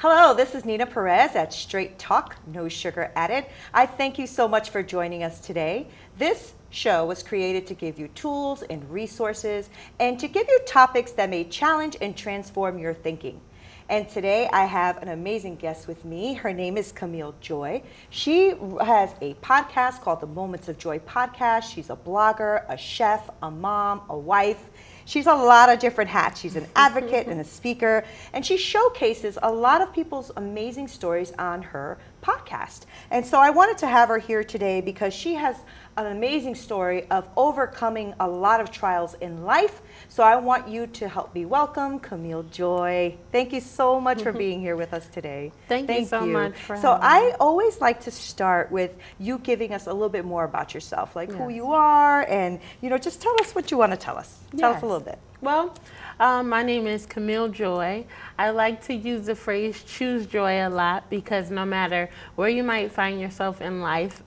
Hello, this is Neena Perez at Straight Talk, No Sugar Added. I thank you so much for joining us today. This show was created to give you tools and resources and to give you topics that may challenge and transform your thinking. And today I have an amazing guest with me. Her name is Camille Joy. She has a podcast called the Moments of Joy podcast. She's a blogger, a chef, a mom, a wife. She's a lot of different hats. She's an advocate and a speaker, and she showcases a lot of people's amazing stories on her podcast. And so I wanted to have her here today because she has an amazing story of overcoming a lot of trials in life. So I want you to help me welcome Camille Joy. Thank you so much for being here with us today. Thank you so much for So having I me. always like to start with you giving us a little bit more about yourself, like who you are, and just tell us what you want to tell us. Tell us a little bit. Well, my name is Camille Joy. I like to use the phrase choose joy a lot because no matter where you might find yourself in life,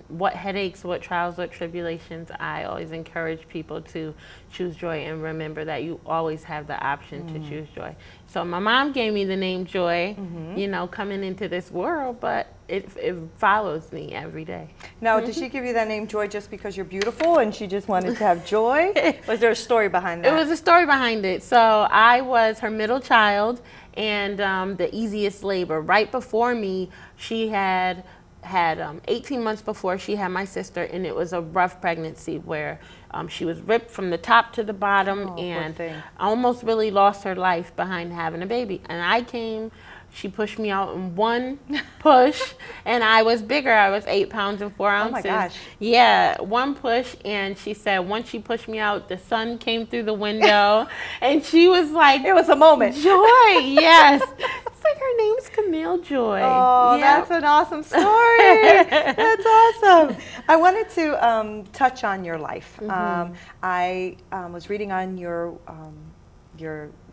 what headaches, what trials, what tribulations, I always encourage people to choose joy and remember that you always have the option to choose joy. So my mom gave me the name Joy, coming into this world, but it follows me every day. Now, did she give you that name Joy just because you're beautiful and she just wanted to have joy? Was there a story behind that? It was a story behind it. So I was her middle child and the easiest labor. Right before me, she had 18 months before she had my sister, and it was a rough pregnancy where she was ripped from the top to the bottom and almost really lost her life behind having a baby. And I came, she pushed me out in one push, and I was bigger. I was 8 pounds and 4 ounces. Oh my gosh. Yeah, one push, and she said once she pushed me out, the sun came through the window, and she was like, it was a moment. Joy, yes. It's like her name's Camille Joy. Oh, that's an awesome story. That's awesome. I wanted to touch on your life. I was reading on your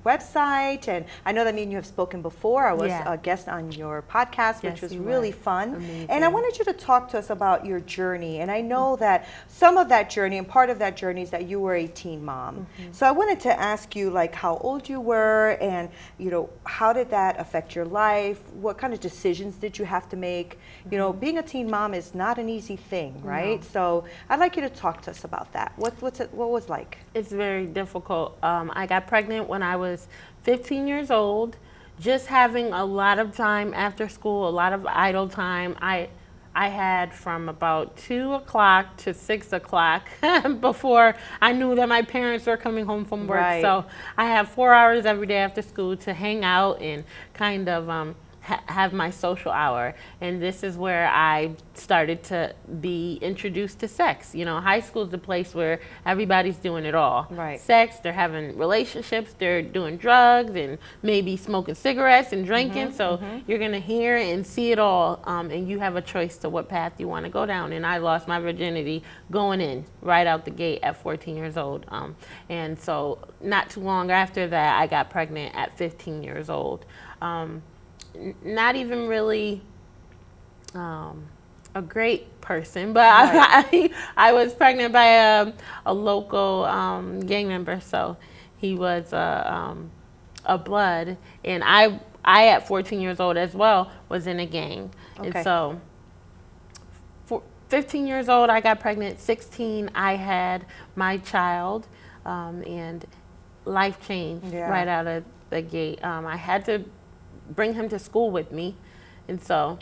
website, and I know that me and you have spoken before. I was a guest on your podcast, which was really fun. Amazing. And I wanted you to talk to us about your journey. And I know that some of that journey and part of that journey is that you were a teen mom. So I wanted to ask you like how old you were and how did that affect your life? What kind of decisions did you have to make? Being a teen mom is not an easy thing, right? No. So I'd like you to talk to us about that. What was like? It's very difficult. I got pregnant when I was 15 years old, just having a lot of time after school, a lot of idle time. I had from about 2 o'clock to 6 o'clock before I knew that my parents were coming home from work. Right. So I have 4 hours every day after school to hang out and kind of have my social hour. And this is where I started to be introduced to sex. High school is the place where everybody's doing it all. Right. Sex, they're having relationships, they're doing drugs and maybe smoking cigarettes and drinking. So you're gonna hear and see it all, and you have a choice to what path you wanna go down. And I lost my virginity going in right out the gate at 14 years old. And so not too long after that, I got pregnant at 15 years old. Not even really a great person, but I was pregnant by a local gang member, so he was a blood, and I at 14 years old as well was in a gang. Okay. And so 15 years old I got pregnant, 16 I had my child, and life changed right out of the gate. I had to bring him to school with me. And so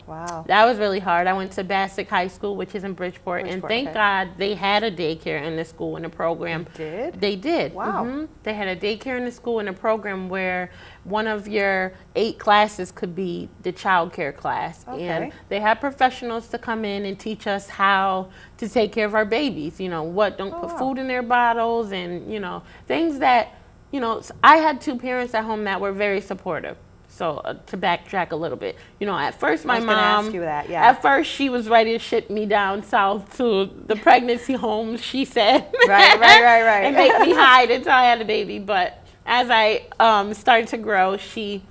that was really hard. I went to Bassick High School, which is in Bridgeport, and thank God they had a daycare in the school and a program. They did? They did. Wow. They had a daycare in the school and a program where one of your 8 classes could be the child care class. Okay. And they had professionals to come in and teach us how to take care of our babies. Don't put food in their bottles and, things that, I had 2 parents at home that were very supportive. So to backtrack a little bit, at first my mom, ask you that, at first she was ready to ship me down south to the pregnancy home, she said. Right. And make me hide until I had a baby. But as I started to grow, she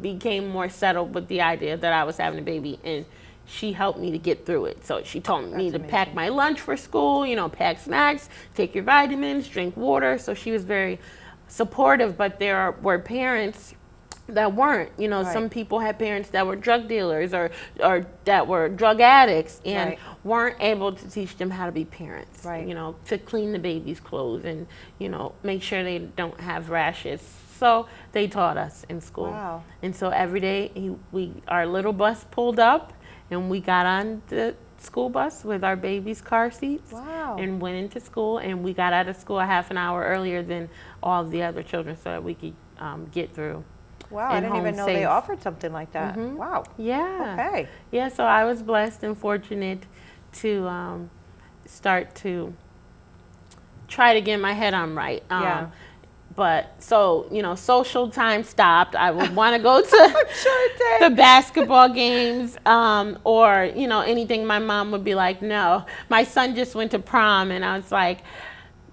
became more settled with the idea that I was having a baby, and she helped me to get through it. So she told me to pack my lunch for school, pack snacks, take your vitamins, drink water. So she was very supportive, but there were parents that weren't. Right. Some people had parents that were drug dealers or that were drug addicts and Right. weren't able to teach them how to be parents. Right. To clean the baby's clothes and make sure they don't have rashes. So they taught us in school. Wow. And so every day our little bus pulled up and we got on the school bus with our baby's car seats. Wow. And went into school, and we got out of school a half an hour earlier than all of the other children so that we could get through. Wow, I and didn't even home know they safe. offered something like that. Wow. Yeah. Okay. Yeah, so I was blessed and fortunate to start to try to get my head on right. Yeah. But so, social time stopped. I would want to go to Sure it did. the basketball games or, anything. My mom would be like, no. My son just went to prom, and I was like,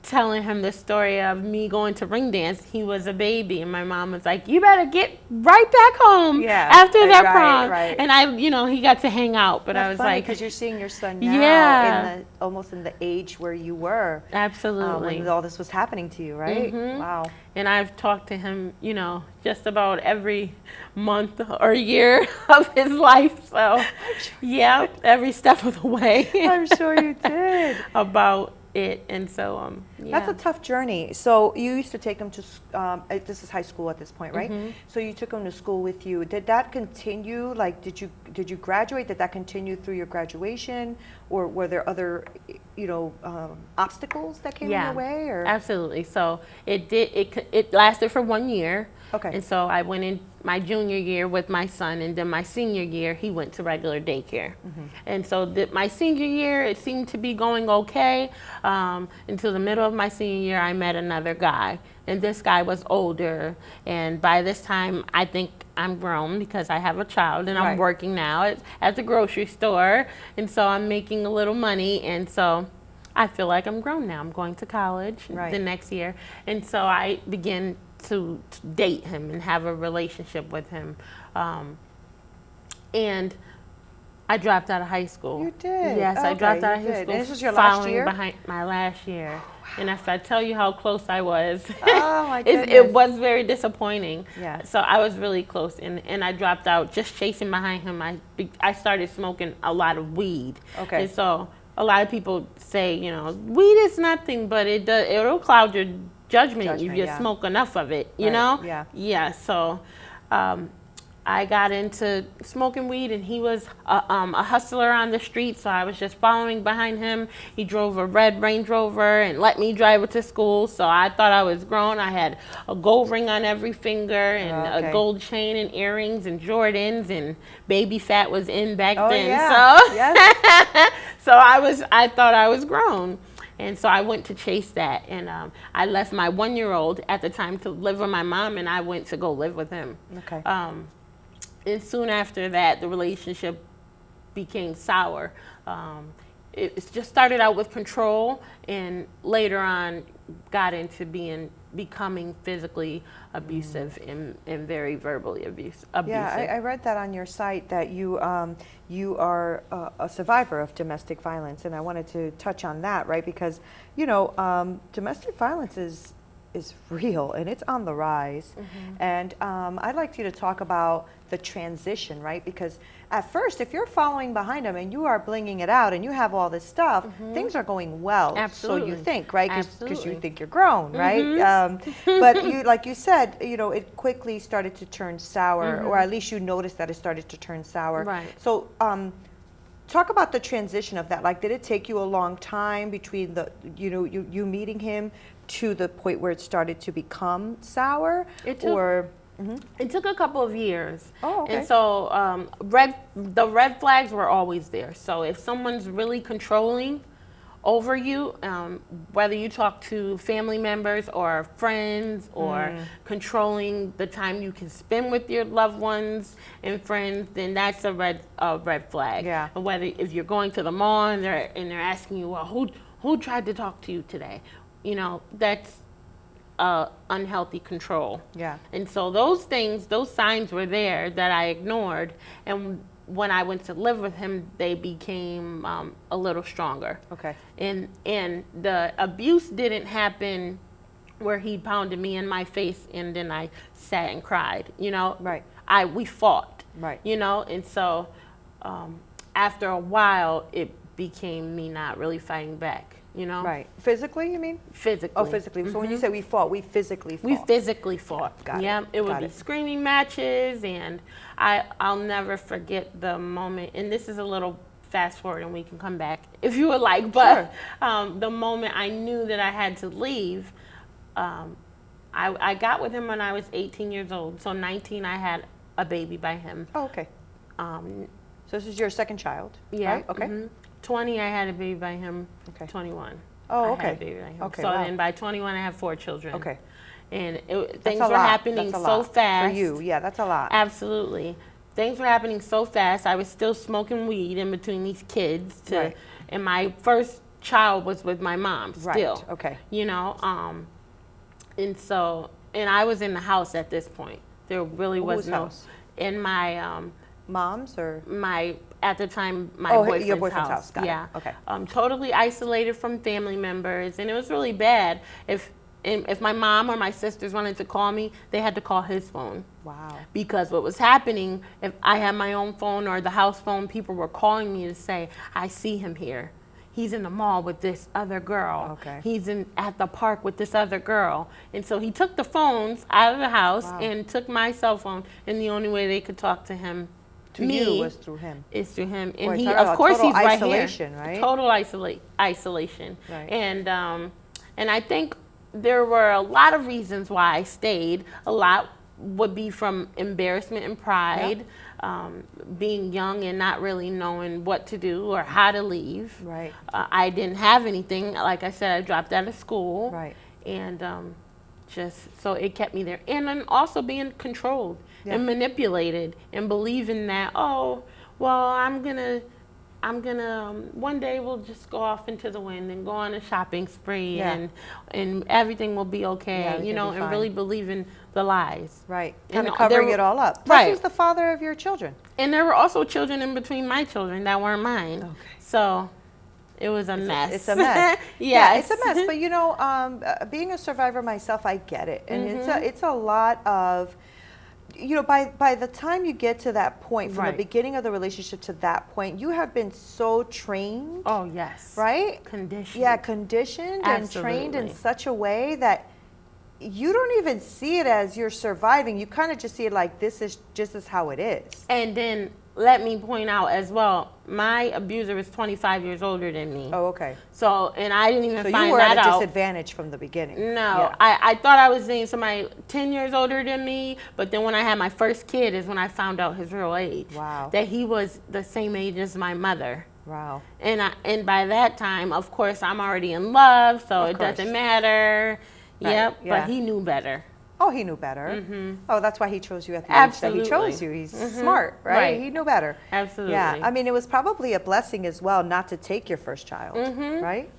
telling him the story of me going to ring dance. He was a baby, and my mom was like, you better get right back home after that prom. Right. And he got to hang out, but That's I was funny like, because you're seeing your son now Yeah. almost in the age where you were absolutely. when all this was happening to you, right? Wow. And I've talked to him, just about every month or year of his life. So, yeah, every step of the way. I'm sure you did. About it. And so, yeah. That's a tough journey. So you used to take him to, this is high school at this point, right? So you took him to school with you. Did that continue? Like, did you graduate? Did that continue through your graduation? Or were there other, obstacles that came in your way? Or? Absolutely. So it lasted for 1 year. Okay. And so I went in my junior year with my son, and then my senior year, he went to regular daycare. And so my senior year, it seemed to be going okay. Until the middle of my senior year, I met another guy. And this guy was older. And by this time, I think I'm grown because I have a child, and I'm working now at the grocery store. And so I'm making a little money. And so I feel like I'm grown now. I'm going to college the next year. And so I began to date him and have a relationship with him. And I dropped out of high school. You did? Yes, I dropped out of high school. And this was your last year? Behind my last year. And if I tell you how close I was, Oh my goodness. it was very disappointing. Yeah. So I was really close, and I dropped out just chasing behind him. I started smoking a lot of weed. Okay. And so a lot of people say, weed is nothing, but it'll cloud your judgment if you smoke enough of it, you know? Yeah. Yeah, so I got into smoking weed, and he was a hustler on the street, so I was just following behind him. He drove a red Range Rover and let me drive it to school, so I thought I was grown. I had a gold ring on every finger and a gold chain and earrings and Jordans, and baby fat was in back then. Yeah. So, Yes. so I thought I was grown. And so I went to chase that, and I left my 1-year-old at the time to live with my mom, and I went to go live with him. Okay. And soon after that, the relationship became sour. It just started out with control, and later on got into becoming physically abusive and very verbally abusive. Yeah, I read that on your site that you are a survivor of domestic violence, and I wanted to touch on that, right? Because domestic violence is real and it's on the rise. And I'd like you to talk about the transition, right? Because at first, if you're following behind them and you are blinging it out and you have all this stuff, things are going well. Absolutely. So you think, right? Because you Absolutely. think you're grown, right? But like you said, it quickly started to turn sour, or at least you noticed that it started to turn sour. Right. So talk about the transition of that. Like, did it take you a long time between you meeting him to the point where it started to become sour? It took a couple of years. Oh, okay. And so the red flags were always there. So if someone's really controlling over you, whether you talk to family members or friends, or controlling the time you can spend with your loved ones and friends, then that's a red flag. Yeah. And if you're going to the mall and they're asking you, well, who tried to talk to you today? That's unhealthy control. Yeah. And so those signs were there that I ignored. And when I went to live with him, they became a little stronger. Okay. And the abuse didn't happen where he pounded me in my face and then I sat and cried, you know. Right. We fought, Right. you know, and so after a while it became me not really fighting back, you know. Right. Physically, you mean? Physically. Oh, physically. So when you say we fought, we physically fought. We physically fought. Got it. Yeah, it would Got be it. screaming matches, and I'll never forget the moment. And this is a little fast forward, and we can come back if you would like. But the moment I knew that I had to leave, I got with him when I was 18 years old. So 19, I had a baby by him. Oh, okay. So this is your second child, Yeah. right? Okay. 20, I had a baby by him. Okay. 21. Oh, I okay. had a baby by him. Okay, So wow. then by 21, I have 4 children. Okay. And That's things a were lot. happening That's a so lot fast. for you. Yeah, that's a lot. Absolutely. Things were happening so fast. I was still smoking weed in between these kids. Right. And my first child was with my mom still. Right. Okay. You know, and I was in the house at this point. There really was Whose no house? in my Mom's or? at the time my Oh, boyfriend's your boyfriend's house. Got it. yeah. Okay. Totally isolated from family members, and it was really bad. If my mom or my sisters wanted to call me, they had to call his phone. Wow. Because what was happening, if I had my own phone or the house phone, people were calling me to say, I see him here. He's in the mall with this other girl. Okay. He's at the park with this other girl. And so he took the phones out of the house Wow. and took my cell phone, and the only way they could talk to him, To me, you was through him. is through him. And Boy, he, talk of about course, total he's isolation, right here. right? Total isolation. Right. And I think there were a lot of reasons why I stayed. A lot would be from embarrassment and pride, being young and not really knowing what to do or how to leave. Right. I didn't have anything. Like I said, I dropped out of school. Right. And just so it kept me there. And then also being controlled Yeah. and manipulated and believing that, oh, well, I'm gonna one day we'll just go off into the wind and go on a shopping spree, Yeah. and everything will be okay, Yeah, everything you know, will be and fine. really believing the lies. Right. And Kind of covering there- it all up. Plus, Right. he was the father of your children. And there were also children in between my children that weren't mine. Okay. So it was a mess. It's a mess. Yes. Yeah, it's a mess. But you know, being a survivor myself, I get it, and it's a lot of, you know, by the time you get to that point, from Right. the beginning of the relationship to that point, you have been so trained, Oh, yes. right? Conditioned. Yeah, conditioned and trained in Absolutely. such a way that you don't even see it as you're surviving. You kind of just see it like this is just as how it is. And then let me point out as well, my abuser is 25 years older than me. Oh, okay. So, and I didn't even So find you were that at a out. disadvantage from the beginning. No, Yeah. I thought I was dating somebody 10 years older than me, but then when I had my first kid is when I found out his real age. Wow. That he was the same age as my mother. Wow. And by that time, of course, I'm already in love, so Of it course. doesn't matter. Right, Yep, yeah. but he knew better. Oh, he knew better. Oh, that's why he chose you at the age Absolutely. that he chose you. He's smart, right? Right. He knew better. Absolutely. Yeah. I mean, it was probably a blessing as well not to take your first child, right?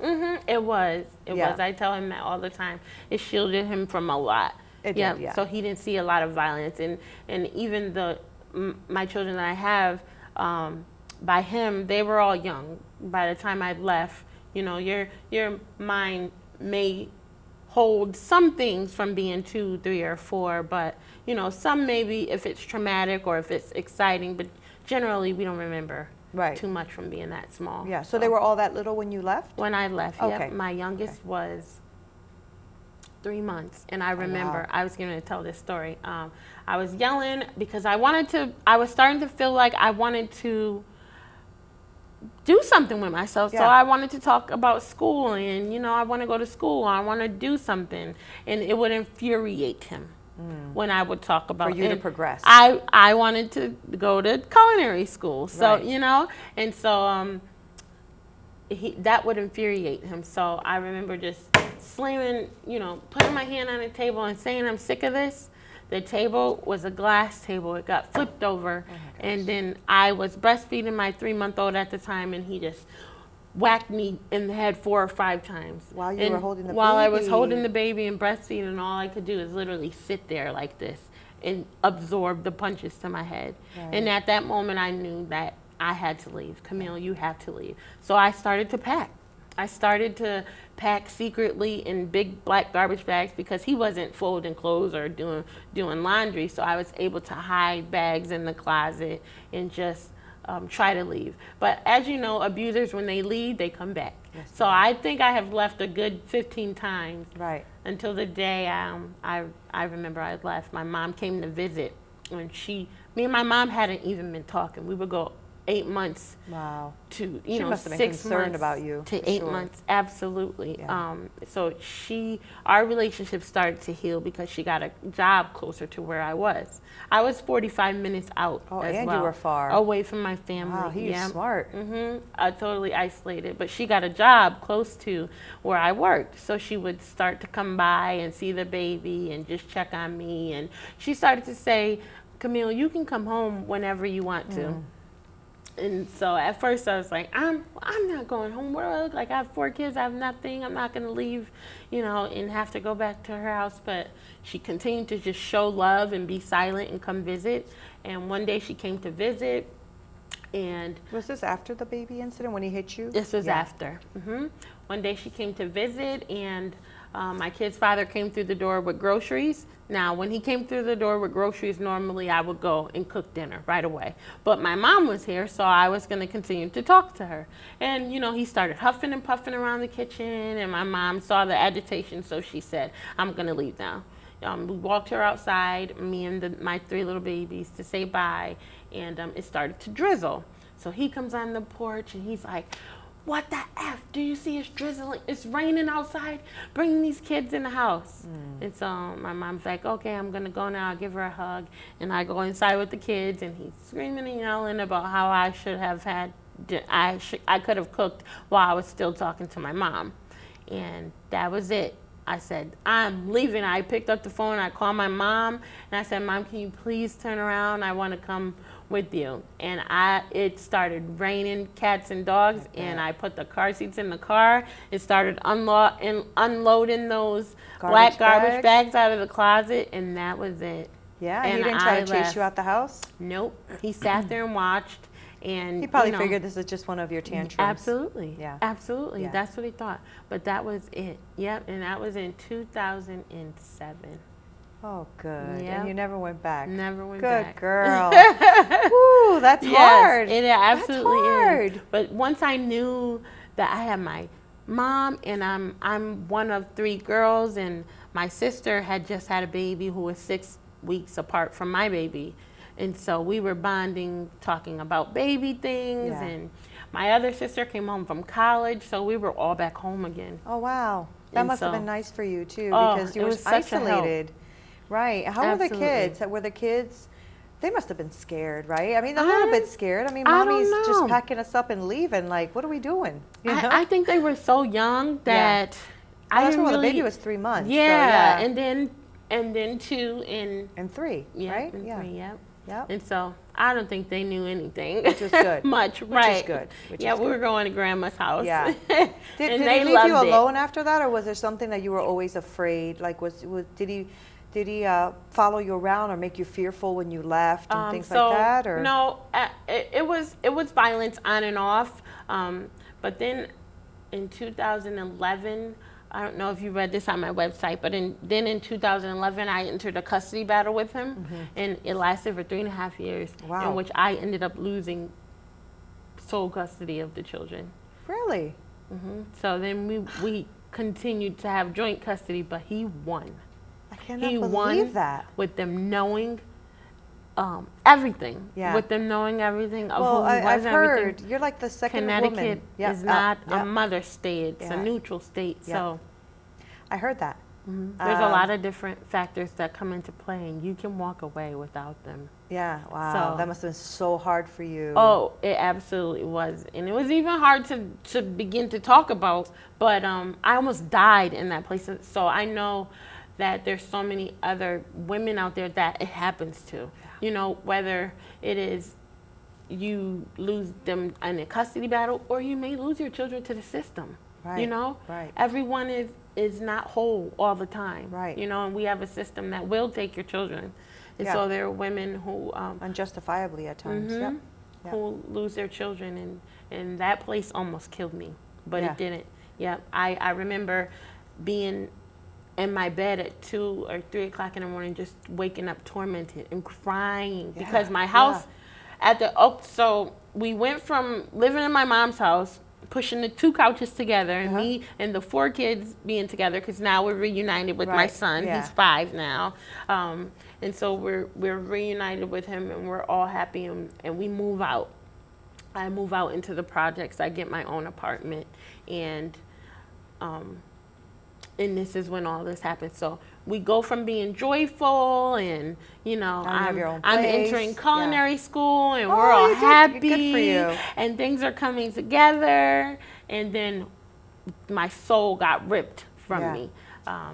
It was. It Yeah. was. I tell him that all the time. It shielded him from a lot. It did, yeah. So he didn't see a lot of violence, and even my children that I have, by him, they were all young. By the time I left, you know, your mind may hold some things from being 2, 3, or 4, but you know, some maybe if it's traumatic or if it's exciting, but generally we don't remember Right. too much from being that small. Yeah. So they were all that little when you left? When I left, Okay. yep, my youngest was 3 months, and I remember I was going to tell this story. I was yelling because I was starting to feel like I wanted to do something with myself. So Yeah. I wanted to talk about school, and you know, I want to go to school. I want to do something, and it would infuriate him when I would talk about For you to and progress. I wanted to go to culinary school, so Right. you know, and so that would infuriate him. So I remember just slamming, you know, putting my hand on the table and saying, "I'm sick of this." The table was a glass table. It got flipped over. And then I was breastfeeding my 3-month-old at the time, and he just whacked me in the head 4 or 5 times. While you were holding the While I was baby. holding the baby and breastfeeding, all I could do is literally sit there like this and absorb the punches to my head. Right. And at that moment, I knew that I had to leave. Camille, you have to leave. So I started to pack. I started to pack secretly in big black garbage bags because he wasn't folding clothes or doing laundry. So I was able to hide bags in the closet and just try to leave. But as you know, abusers, when they leave, they come back. Yes, So I think I have left a good 15 times. Right. Until the day I remember I left. My mom came to visit, and me and my mom hadn't even been talking. We would go 8 months. Wow. To She must have been 6 concerned months about you, to for 8 sure. months. Absolutely. Yeah. So our relationship started to heal because she got a job closer to where I was. I was 45 minutes out. Oh, as and well, you were far. away from my family. Wow, he was smart. Totally isolated, but she got a job close to where I worked, so she would start to come by and see the baby and just check on me. And she started to say, "Camille, you can come home whenever you want to." And so at first I was like, I'm not going home. What do I look like? I have 4 kids. I have nothing. I'm not going to leave, and have to go back to her house. But she continued to just show love and be silent and come visit. And one day she came to visit. And Was this after the baby incident when he hit you? this was Yeah. after. One day she came to visit, and my kid's father came through the door with groceries. Now, when he came through the door with groceries, normally I would go and cook dinner right away. But my mom was here, so I was going to continue to talk to her. And, he started huffing and puffing around the kitchen, and my mom saw the agitation, so she said, "I'm going to leave now." We walked her outside, me and my 3 little babies, to say bye, and it started to drizzle. So he comes on the porch, and he's like, "What the F? Do you see it's drizzling? It's raining outside. Bring these kids in the house." And so my mom's like, "Okay, I'm going to go now." I'll give her a hug. And I go inside with the kids, and he's screaming and yelling about how I should have I could have cooked while I was still talking to my mom. And that was it. I said, "I'm leaving." I picked up the phone. I called my mom, and I said, "Mom, can you please turn around? I want to come with you." And it started raining cats and dogs, and I put the car seats in the car. It started unloading those black garbage bags out of the closet, and that was it. Yeah, and he And didn't try I to chase left. you out the house? Nope. He sat there and watched, and He probably figured this is just one of your tantrums. Absolutely. Yeah. Absolutely. Yeah. That's what he thought. But that was it. Yep. And that was in 2007. Oh, good. Yeah. And you never went back. Never went Good back. girl. Woo, that's hard. Yes, it absolutely That's hard. is. But once I knew that I had my mom, and I'm one of 3 girls, and my sister had just had a baby who was 6 weeks apart from my baby. And so we were bonding, talking about baby things, Yeah. and my other sister came home from college, so we were all back home again. Oh, wow. That And must have so- been nice for you, too, Oh, because you it were was such a help. isolated. Right. How were the Absolutely. kids? Were the kids, they must have been scared, right? I mean, a I- little bit scared. I mean, I don't mommy's just know. packing us up and leaving. Like, what are we doing? You know? I think they were so young that Oh, I that's didn't when really, the baby was 3 months. so, Yeah, and then 2 and 3, yeah, right? and Yeah. 3, yep. Yep. And so I don't think they knew anything. Which was good. Much, Which right? is good. Which yeah, is we were good. going to grandma's house. Yeah. and Did they he leave loved you it. alone after that, or was there something that you were always afraid? Like, did he follow you around or make you fearful when you left and things so, like that? Or No, it was violence on and off. But then in 2011, I don't know if you read this on my website, but then in 2011, I entered a custody battle with him, and it lasted for 3.5 years, Wow. in which I ended up losing sole custody of the children. Really? So then we continued to have joint custody, but he won. I cannot He believe won that. with them knowing everything. Yeah. With them knowing everything of Well, who he was I've and everything. heard you're like the second Connecticut woman. Yeah, is not yeah. a mother state; it's Yeah. a neutral state. Yeah. So I heard that. there's a lot of different factors that come into play, and you can walk away without them. Yeah. Wow. So- That must have been so hard for you. Oh, it absolutely was, and it was even hard to begin to talk about. But I almost died in that place, so I know that there's so many other women out there that it happens to. You know, whether it is you lose them in a custody battle, or you may lose your children to the system. You Right, know, right. everyone is not whole all the time. Right. You know, and we have a system that will take your children, and Yeah. so there are women who Unjustifiably at times. Yep. Yeah. who lose their children, and that place almost killed me, but Yeah. it didn't. Yep. I remember being in my bed at 2 or 3 o'clock in the morning, just waking up tormented and crying because my house so we went from living in my mom's house, pushing the 2 couches together, and me and the 4 kids being together, because now we're reunited with my son. He's 5 now. And so we're reunited with him, and we're all happy, and we move out. I move out into the projects. I get my own apartment, and this is when all this happens. So we go from being joyful and, I'm entering culinary school, and we're all happy. Good for you. And things are coming together. And then my soul got ripped from me.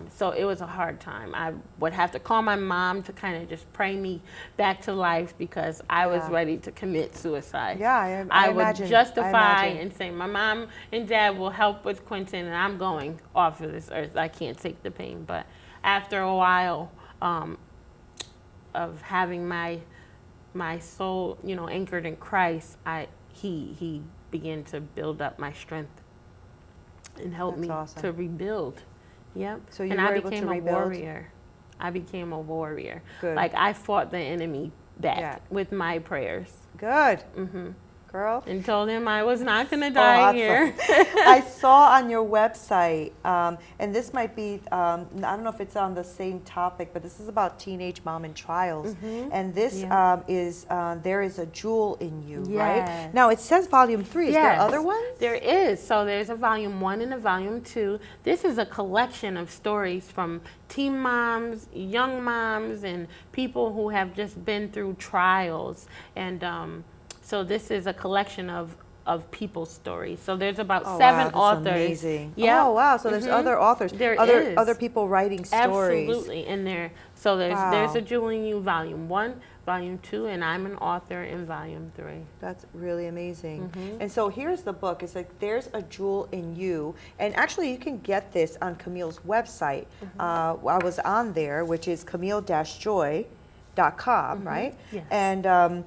So it was a hard time. I would have to call my mom to kind of just pray me back to life, because I was ready to commit suicide. Yeah, I would justify and say, my mom and dad will help with Quentin, and I'm going off of this earth. I can't take the pain. But after a while of having my soul, anchored in Christ, he began to build up my strength and help me to rebuild. Yep. So you and were I able to became a rebuild? warrior. I became a warrior. Good. Like, I fought the enemy back with my prayers. Good. Girl. And told him I was not going to die here. I saw on your website, and this might be, I don't know if it's on the same topic, but this is about teenage mom in trials. And this is, there is a jewel in you, right? Now, it says volume 3. Is there other ones? There is. So there's a volume 1 and a volume 2. This is a collection of stories from teen moms, young moms, and people who have just been through trials. And so this is a collection of people's stories. So there's about 7 authors. Amazing. Yeah. Oh wow! So there's other authors. Other people writing stories. Absolutely. And so there's a Jewel in You volume 1, volume 2, and I'm an author in volume 3. That's really amazing. And so here's the book. It's like, There's a Jewel in You. And actually you can get this on Camille's website. I was on there, which is camille-joy.com, right? Yes. And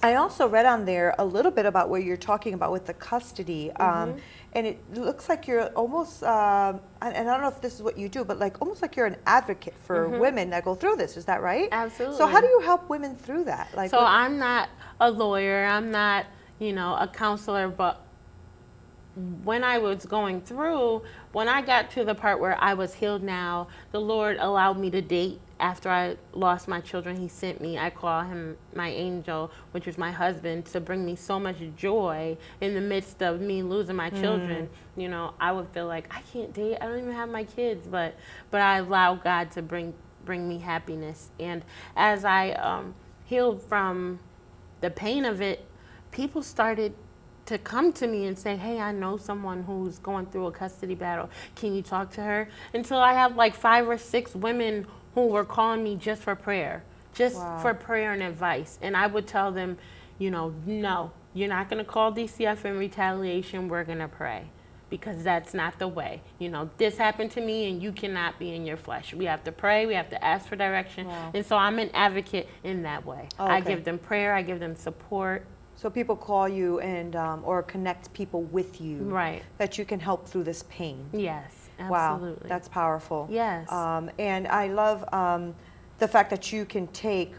I also read on there a little bit about what you're talking about with the custody. And it looks like you're almost, and I don't know if this is what you do, but almost like you're an advocate for women that go through this. Is that right? Absolutely. So how do you help women through that? I'm not a lawyer. I'm not, a counselor, but when I was going through, when I got to the part where I was healed now, the Lord allowed me to date. After I lost my children, he sent me, I call him my angel, which was my husband, to bring me so much joy in the midst of me losing my children. I would feel like, I can't date, I don't even have my kids, but I allow God to bring me happiness. And as I healed from the pain of it, people started to come to me and say, hey, I know someone who's going through a custody battle. Can you talk to her? Until I have 5 or 6 women who were calling me just for prayer, for prayer and advice. And I would tell them, no, you're not going to call DCF in retaliation. We're going to pray, because that's not the way. This happened to me, and you cannot be in your flesh. We have to pray. We have to ask for direction. And so I'm an advocate in that way. I give them prayer. I give them support. So people call you and or connect people with you, right? That you can help through this pain. Yes, Wow, absolutely. that's powerful. Yes. And I love the fact that you can take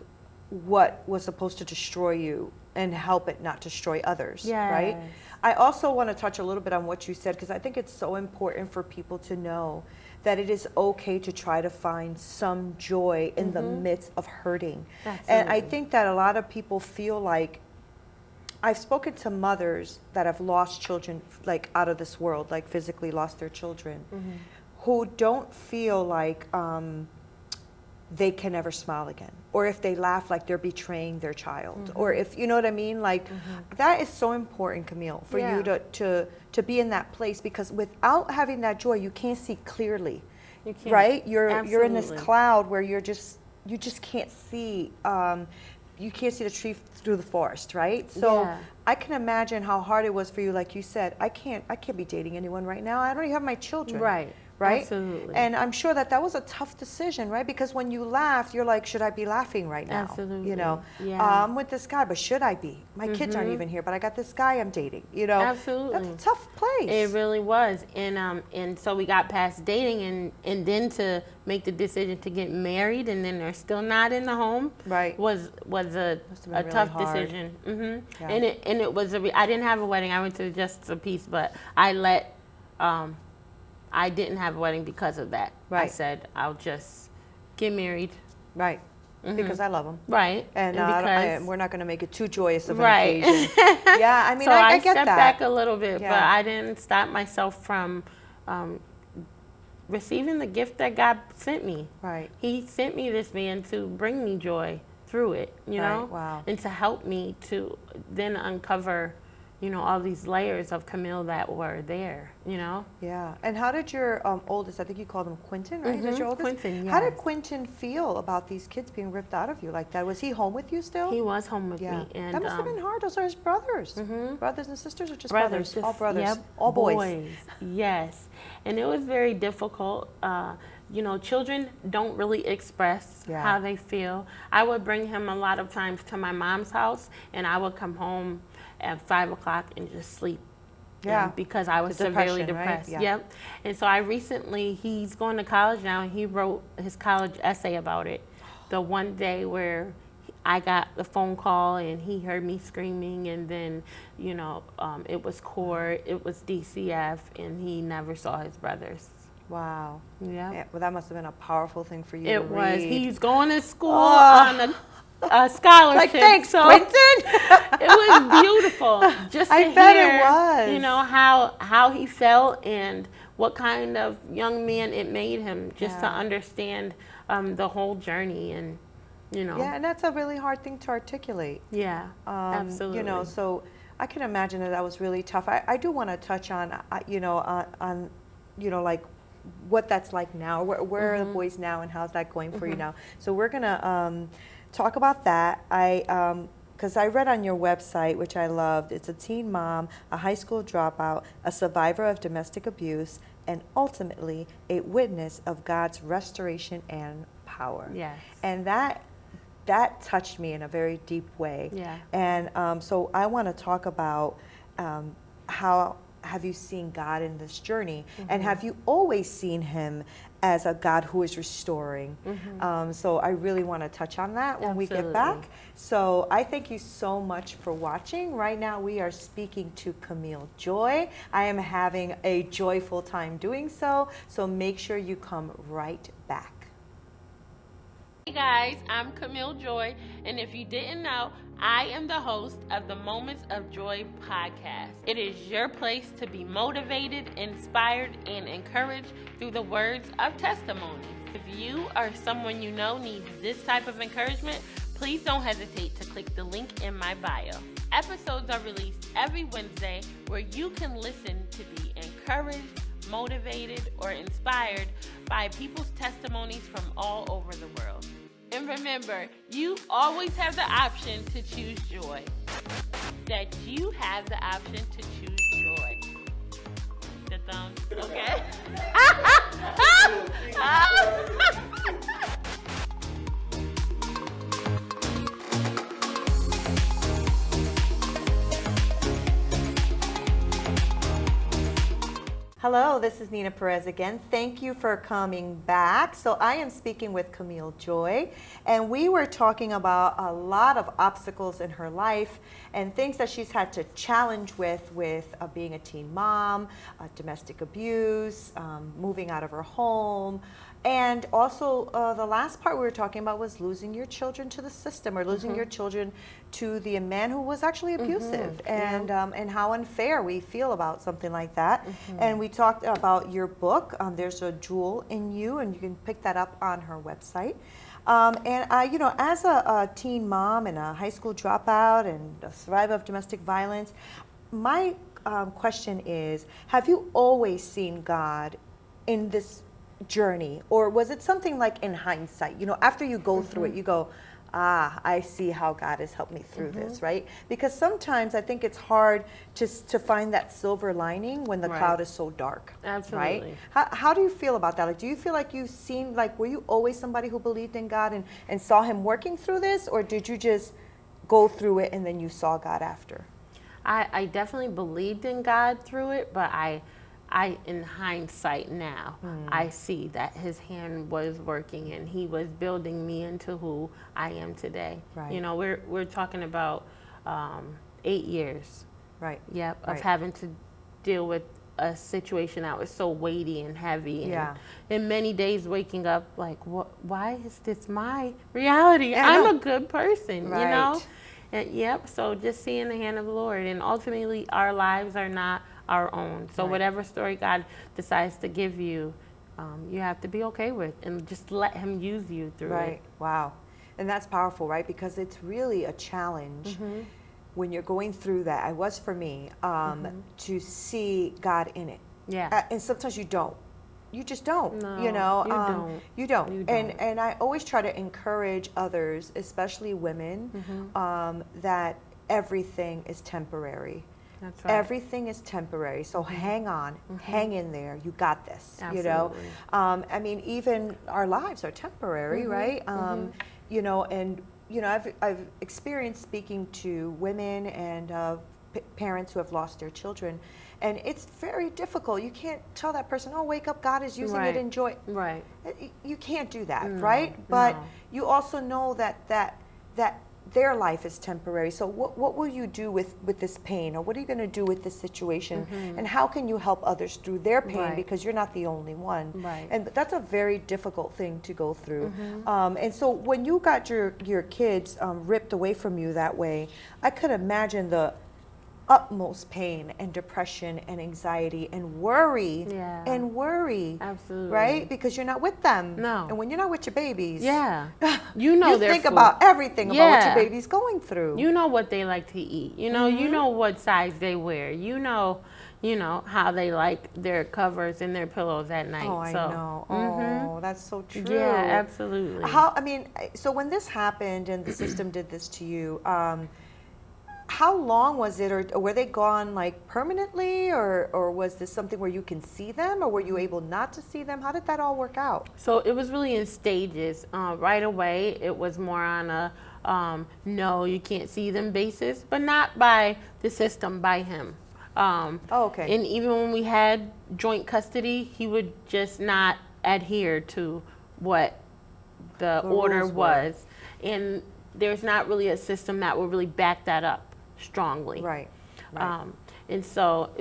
what was supposed to destroy you and help it not destroy others. Yes. Right. I also want to touch a little bit on what you said, because I think it's so important for people to know that it is okay to try to find some joy in the midst of hurting. Absolutely. And I think that a lot of people feel like, I've spoken to mothers that have lost children out of this world, physically lost their children, who don't feel like they can never smile again. Or if they laugh, they're betraying their child. Or if, you know what I mean? That is so important, Camille, for you to be in that place, because without having that joy, you can't see clearly, you can't. Right? You're in this cloud where you just can't see, you can't see the tree through the forest, right? So I can imagine how hard it was for you. Like you said, I can't be dating anyone right now. I don't even have my children. Right. right? Absolutely. And I'm sure that was a tough decision, right? Because when you laughed, you're like, should I be laughing right now? Absolutely. You know, Yeah. I'm with this guy, but should I be? My kids aren't even here, but I got this guy I'm dating. You know, Absolutely. that's a tough place. It really was. And so we got past dating and then to make the decision to get married and then they're still not in the home Right. was a really tough hard. decision. Yeah. And it was I didn't have a wedding. I went to just a piece, but I didn't have a wedding because of that. I Right. said I'll just get married. Right. Because I love him. Right. And because we're not going to make it too joyous of an Right. occasion. Yeah, I mean, so I get stepped that. back a little bit, Yeah. but I didn't stop myself from receiving the gift that God sent me. Right. He sent me this man to bring me joy through it, you know? Wow. And to help me to then uncover, all these layers of Camille that were there, Yeah. And how did your oldest, I think you called him Quentin, right? Is that your oldest? Quentin, How did yes. Quentin feel about these kids being ripped out of you like that? Was he home with you still? He was home with Yeah. me. And that must have been hard. Those are his brothers. Brothers and sisters or just brothers? just- All brothers. Yep, All boys. Yes. And it was very difficult. Children don't really express Yeah. how they feel. I would bring him a lot of times to my mom's house, and I would come home at 5 o'clock and just sleep. Yeah. Because I was The severely depression, right? depressed. Yeah. Yep. And so he's going to college now, and he wrote his college essay about it. The one day where I got the phone call and he heard me screaming, and then, it was court, it was DCF, and he never saw his brothers. Wow. Yeah. Yeah. Well, that must have been a powerful thing for you It to was. read. He's going to school on a scholarship. Like, thanks, so Quentin. it was beautiful just to I bet hear, it was. how he felt and what kind of young man it made him, just to Yeah. understand the whole journey and, Yeah, and that's a really hard thing to articulate. Yeah, absolutely. So I can imagine that was really tough. I do want to touch on, like what that's like now. Where are the boys now, and how's that going for you now? So we're gonna talk about that. Because I read on your website, which I loved, it's a teen mom, a high school dropout, a survivor of domestic abuse, and ultimately a witness of God's restoration and power. Yes. And that touched me in a very deep way. Yeah. And so I want to talk about how have you seen God in this journey, and have you always seen him as a God who is restoring? So I really want to touch on that when we get back. Absolutely. So I thank you so much for watching. Right now we are speaking to Camille Joy. I am having a joyful time doing so, so make sure you come right back. Hey guys, I'm Camille Joy, and if you didn't know, I am the host of the Moments of Joy podcast. It is your place to be motivated, inspired, and encouraged through the words of testimony. If you or someone you know needs this type of encouragement, please don't hesitate to click the link in my bio. Episodes are released every Wednesday where you can listen to be encouraged, motivated, or inspired by people's testimonies from all over the world. And remember, you always have the option to choose joy. That you have the option to choose joy. The thumbs, okay? Hello, this is Neena Perez again. Thank you for coming back. So I am speaking with Camille Joy, and we were talking about a lot of obstacles in her life and things that she's had to challenge with being a teen mom, domestic abuse, moving out of her home. And also the last part we were talking about was losing your children to the system, or losing your children to the man who was actually abusive, and how unfair we feel about something like that. And we talked about your book. There's a jewel in you, and you can pick that up on her website. As a teen mom and a high school dropout and a survivor of domestic violence, my question is, have you always seen God in this journey, or was it something like in hindsight? After you go through it, you go, I see how God has helped me through this, right? Because sometimes I think it's hard to find that silver lining when the Right. cloud is so dark. Absolutely. Right? How do you feel about that? Like, do you feel like you seemed like, were you always somebody who believed in God and saw him working through this? Or did you just go through it and then you saw God after? I definitely believed in God through it, but I in hindsight now, I see that his hand was working and he was building me into who I am today. Right. You know, we're talking about 8 years. Right. Yep, of Right. having to deal with a situation that was so weighty and heavy, Yeah. and many days waking up like, why is this my reality? Yeah, I I'm know. a good person, you know? Right. And yep, so just seeing the hand of the Lord, and ultimately our lives are not our own. So Right. whatever story God decides to give you, you have to be okay with and just let him use you through Right. it. Wow. And that's powerful, right? Because it's really a challenge when you're going through that. I was for me to see God in it. Yeah. And sometimes you don't. You just don't. No, you know, you don't. You don't. You And don't. and I always try to encourage others, especially women, that everything is temporary. That's right. Everything is temporary. So hang on, hang in there. You got this. You know, Absolutely. I mean, even our lives are temporary, right? You know, and you know, I've experienced speaking to women and parents who have lost their children, and it's very difficult. You can't tell that person, "Oh, wake up! God is using it. Right. Enjoy." Right. You can't do that, No, right? But no. you also know that their life is temporary. So what will you do with this pain, or what are you going to do with this situation, and how can you help others through their pain? Right. Because you're not the only one, Right. and that's a very difficult thing to go through. And so when you got your kids ripped away from you that way, I could imagine the utmost pain and depression and anxiety and worry Yeah. and worry. Absolutely. Right? Because you're not with them. No. And when you're not with your babies, Yeah. You know you their think food. about everything about what Yeah. your baby's going through. You know what they like to eat. You know, you know what size they wear. You know how they like their covers and their pillows at night. Oh, I so, know. Oh, that's so true. Yeah, absolutely. So when this happened and the system did this to you, how long was it, or were they gone like permanently, or was this something where you can see them, or were you able not to see them? How did that all work out? So it was really in stages. Right away, it was more on a no, you can't see them basis, but not by the system, by him. Oh, okay. And even when we had joint custody, he would just not adhere to what the order rules were. was. And there's not really a system that will really back that up strongly. Right. And so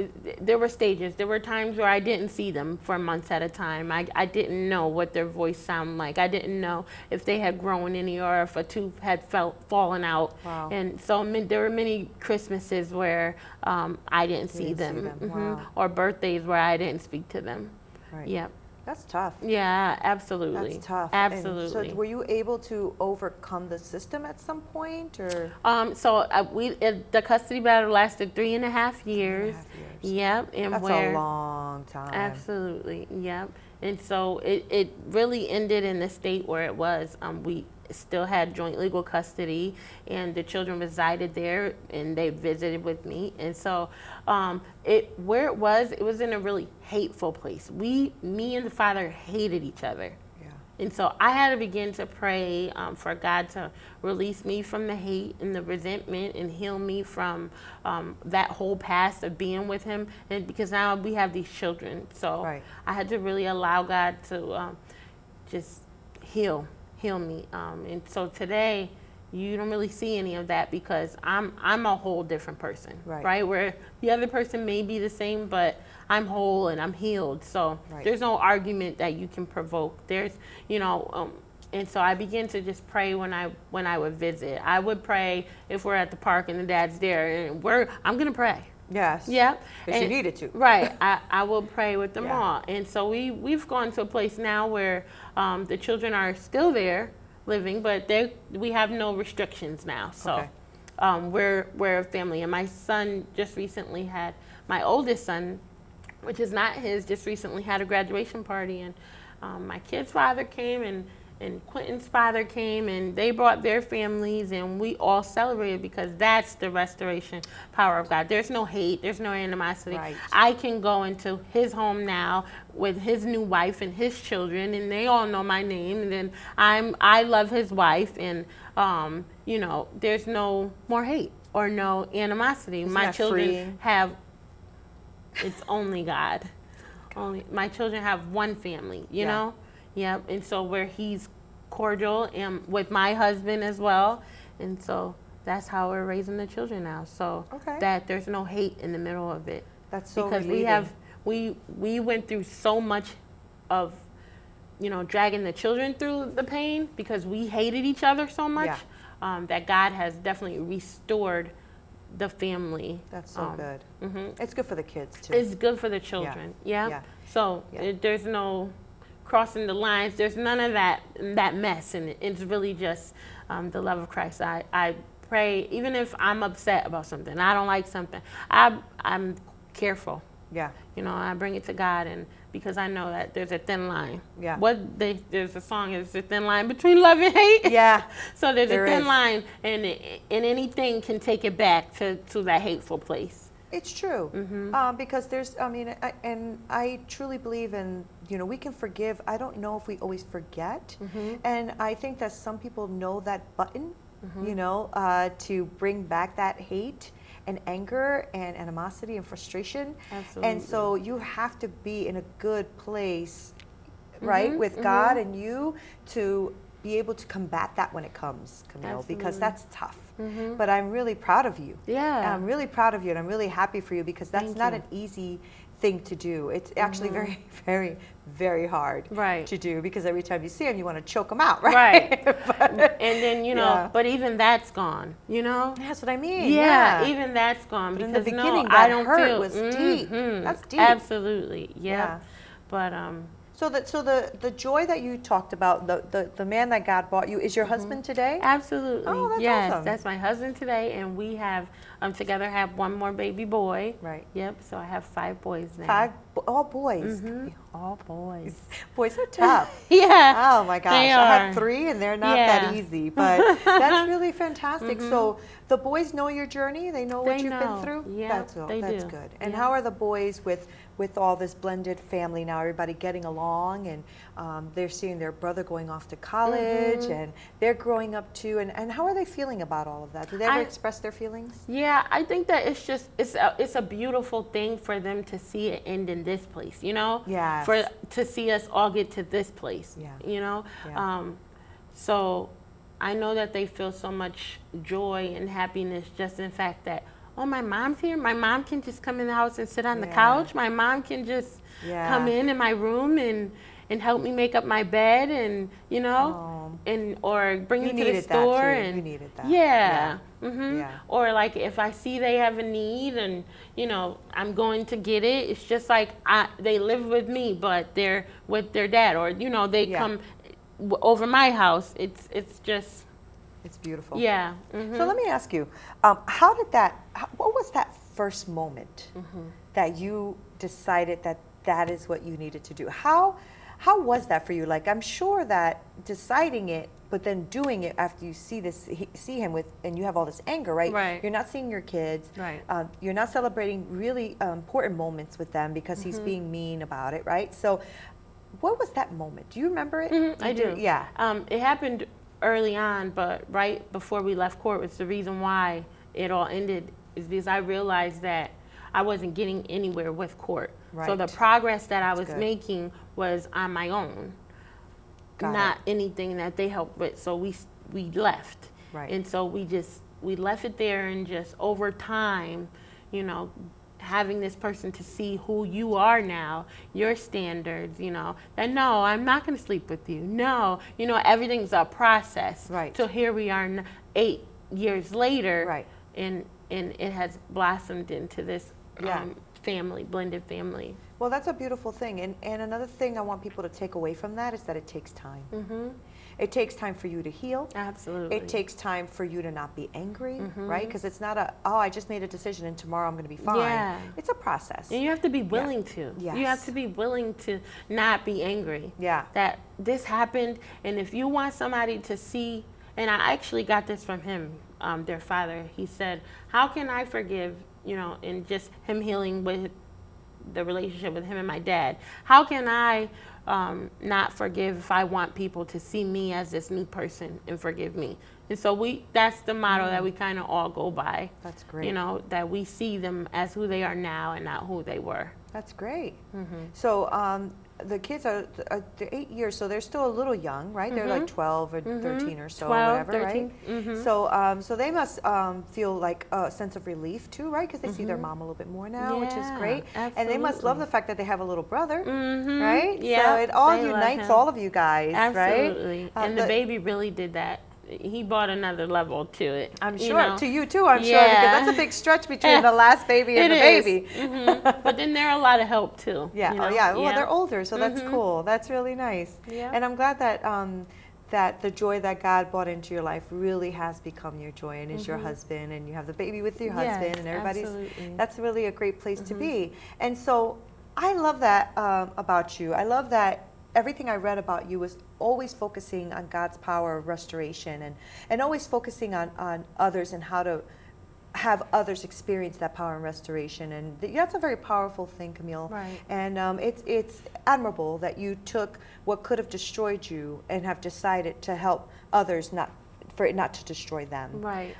there were stages. There were times where I didn't see them for months at a time. I didn't know what their voice sounded like. I didn't know if they had grown any or if a tooth had fallen out. Wow. And so there were many Christmases where I didn't see them. Wow. Or birthdays where I didn't speak to them. Right. Yep. That's tough. Yeah, absolutely. That's tough. Absolutely. And so were you able to overcome the system at some point, or? The custody battle lasted 3.5 years. 3.5 years. Yep. And That's a long time. Absolutely. Yep. And so it really ended in the state where it was. We still had joint legal custody, and the children resided there, and they visited with me. And so it was in a really hateful place. Me and the father hated each other. Yeah. And so I had to begin to pray for God to release me from the hate and the resentment and heal me from that whole past of being with him. And because now we have these children. So Right. I had to really allow God to just heal me. And so today, you don't really see any of that because I'm a whole different person, right? Where the other person may be the same, but I'm whole and I'm healed. So there's no argument that you can provoke. There's, and so I began to just pray when I would visit. I would pray if we're at the park and the dad's there, and I'm gonna pray. Yes. Yeah. Because you needed to. Right. I will pray with them Yeah. all. And so we've gone to a place now where the children are still there living, but we have no restrictions now. So we're a family. And my son my oldest son, which is not his, just recently had a graduation party. And my kid's father came, and and Quentin's father came, and they brought their families, and we all celebrated, because that's the restoration power of God. There's no hate, there's no animosity. Right. I can go into his home now with his new wife and his children, and they all know my name, and then I love his wife, and you know, there's no more hate or no animosity. Isn't My that children freeing? have, it's only God. Only my children have one family, you Yeah. know? Yep. And so where he's cordial and with my husband as well. And so that's how we're raising the children now. So Okay. that there's no hate in the middle of it. That's so because relieving. we went through so much of, you know, dragging the children through the pain because we hated each other so much, that God has definitely restored the family. That's so good. Mm-hmm. It's good for the kids too. It's good for the children. Yeah. Yeah. So Yeah. there's no crossing the lines. There's none of that mess, and it's really just the love of Christ. I pray, even if I'm upset about something, I don't like something, I'm careful. Yeah. You know, I bring it to God, and because I know that there's a thin line. Yeah. There's a song, it's a thin line between love and hate. Yeah. So there's There a thin is. line, and anything can take it back to that hateful place. It's true. Because there's, I mean, I truly believe in, you know, we can forgive. I don't know if we always forget. And I think that some people know that button, you know, to bring back that hate and anger and animosity and frustration. Absolutely. And so you have to be in a good place, right, with God and you to be able to combat that when it comes, Camille, because that's tough. But I'm really proud of you. Yeah. I'm really proud of you, and I'm really happy for you because that's Thank not you. an easy thing to do. It's actually very, very, very hard Right. to do because every time you see them, you want to choke them out, right? And then, you know, Yeah. but even that's gone, you know? That's what I mean. Yeah, even that's gone. But in because the beginning, I that don't hurt feel, was deep. That's deep. Absolutely, yeah. Yeah. But So the joy that you talked about, the man that God brought you, is your husband today? absolutely, Oh, that's yes, awesome. that's my husband today, and we have together have one more baby boy. Right. Yep. So I have 5 boys now. 5, all boys. All boys. Boys are tough. Yeah. Oh my gosh, They I have are. 3 and they're not Yeah. that easy, but that's really fantastic. So the boys know your journey, they know what They you've know. been through? Yeah, That's they that's do. good. And Yeah. how are the boys with all this blended family now, everybody getting along and they're seeing their brother going off to college and they're growing up too, and how are they feeling about all of that? Do they ever express their feelings? Yeah, I think that it's a beautiful thing for them to see it end in this place, you know? Yes. To see us all get to this place, Yeah. you know? Yeah. So I know that they feel so much joy and happiness just in the fact that, oh, my mom's here. My mom can just come in the house and sit on the Yeah. couch. My mom can just Yeah. come in my room and help me make up my bed, and you know, or bring You me to the needed that, store. too. And You needed that. Yeah. Yeah. hmm Yeah. Or like if I see they have a need and you know I'm going to get it. It's just like they live with me, but they're with their dad, or you know they Yeah. come over my house. It's just It's beautiful. yeah. So let me ask you, what was that first moment that you decided that is what you needed to do? How was that for you? Like, I'm sure that deciding it, but then doing it after you see him with, and you have all this anger, right? Right. You're not seeing your kids. Right. You're not celebrating really important moments with them because he's being mean about it, right? So what was that moment? Do you remember it? I do. Yeah. It happened early on, but right before we left court was the reason why it all ended, is because I realized that I wasn't getting anywhere with court. So the Right. progress that I was good. making was on my own, Got not anything that they helped with. So we left. Right. And so we left it there, and just over time, you know, having this person to see who you are now, your standards, you know, that no, I'm not going to sleep with you. No, you know, everything's a process. Right. So here we are 8 years later. Right. And it has blossomed into this Yeah. family, blended family. Well, that's a beautiful thing. And another thing I want people to take away from that is that it takes time. It takes time for you to heal. Absolutely. It takes time for you to not be angry, right? Because it's not I just made a decision and tomorrow I'm going to be fine. Yeah. It's a process. And you have to be willing to. Yes. You have to be willing to not be angry. Yeah. That this happened, and if you want somebody to see, and I actually got this from him, their father. He said, "How can I forgive?" And just him healing with the relationship with him and my dad. How can I not forgive if I want people to see me as this new person and forgive me? And so that's the motto that we kind of all go by. That's great. That we see them as who they are now and not who they were. That's great. So the kids are they're 8 years, so they're still a little young, right? They're like 12 or 13 or so, 12, whatever, 13. right? So they must feel like a sense of relief too, right? Because they see their mom a little bit more now, which is Yeah, great. And they must love the fact that they have a little brother, Mm-hmm. right? Yeah, so it all they love unites him. all of you guys, Absolutely. right? And the baby really did that. He brought another level to it. I'm sure. To you too, I'm sure, Yeah. because that's a big stretch between the last baby and the baby. But then there are a lot of help too. Yeah. Oh, yeah. Well, they're older, so that's cool. That's really nice. Yeah. And I'm glad that that the joy that God brought into your life really has become your joy, and is your husband, and you have the baby with your husband, and everybody's. Absolutely. That's really a great place to be. And so I love that about you. I love that. Everything I read about you was always focusing on God's power of restoration, and always focusing on others and how to have others experience that power and restoration. And that's a very powerful thing, Camille. Right. And it's admirable that you took what could have destroyed you and have decided to help others, for it not to destroy them. Right.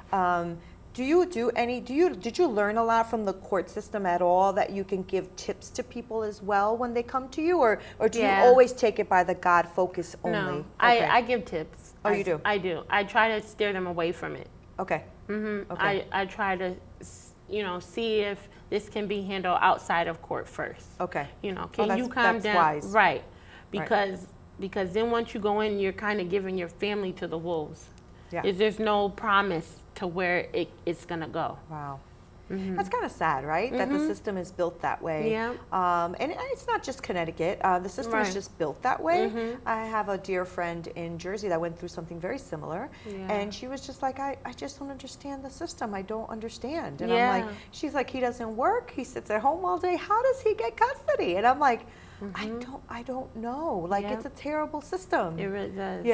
Did you learn a lot from the court system at all that you can give tips to people as well when they come to you, or do you always take it by the God focus only? No, Okay. I give tips. Oh, you do? I do. I try to steer them away from it. Okay. Okay. I try to, see if this can be handled outside of court first. Okay. Can you calm that's down? wise. Right. Because then once you go in, you're kind of giving your family to the wolves. Yeah. There's no promise to where it's gonna go. Wow. That's kind of sad, right? That the system is built that way. Yeah. And it's not just Connecticut. The system is Right. just built that way. I have a dear friend in Jersey that went through something very similar. Yeah. And she was just like, I just don't understand the system. I don't understand. And Yeah. I'm like, she's like, he doesn't work. He sits at home all day. How does he get custody? And I'm like, I don't know. Like, Yeah. it's a terrible system. It really does.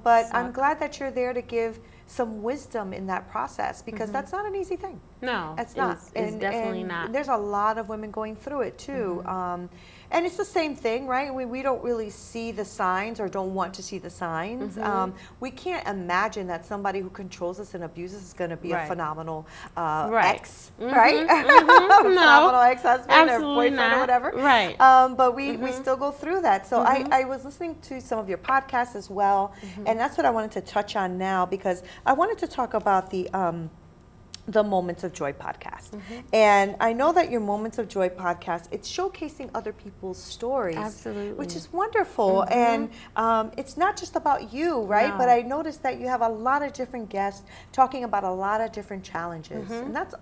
But Suck. I'm glad that you're there to give some wisdom in that process, because that's not an easy thing. No, It's not. It's definitely and not. There's a lot of women going through it too. And it's the same thing, right? We don't really see the signs, or don't want to see the signs. We can't imagine that somebody who controls us and abuses us is going to be a Right. phenomenal Right. ex, right? Phenomenal ex-husband or Absolutely boyfriend or not. whatever. Right. But we still go through that. So I was listening to some of your podcasts as well, and that's what I wanted to touch on now, because I wanted to talk about the Moments of Joy podcast. And I know that your Moments of Joy podcast, it's showcasing other people's stories. Absolutely. Which is wonderful. And it's not just about you, right? No. But I noticed that you have a lot of different guests talking about a lot of different challenges. And that's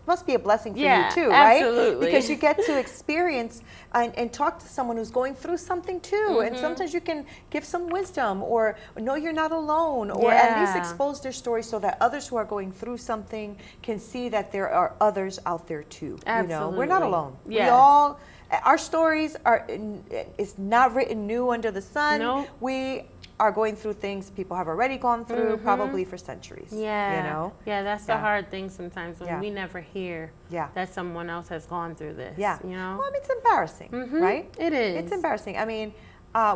must be a blessing for Yeah, you too, right? absolutely. Because you get to experience and talk to someone who's going through something too. And sometimes you can give some wisdom, or know you're not alone, or at least Yeah. expose their story so that others who are going through something can see that there are others out there too. We're not Absolutely. alone. Yes. We all, our stories it's not written new under the sun. Nope. We are going through things people have already gone through, probably for centuries. Yeah. Yeah, that's the Yeah. hard thing sometimes, when Yeah. we never hear Yeah. that someone else has gone through this. Yeah. You Well, I mean, it's embarrassing, right? It is. It's embarrassing. I mean,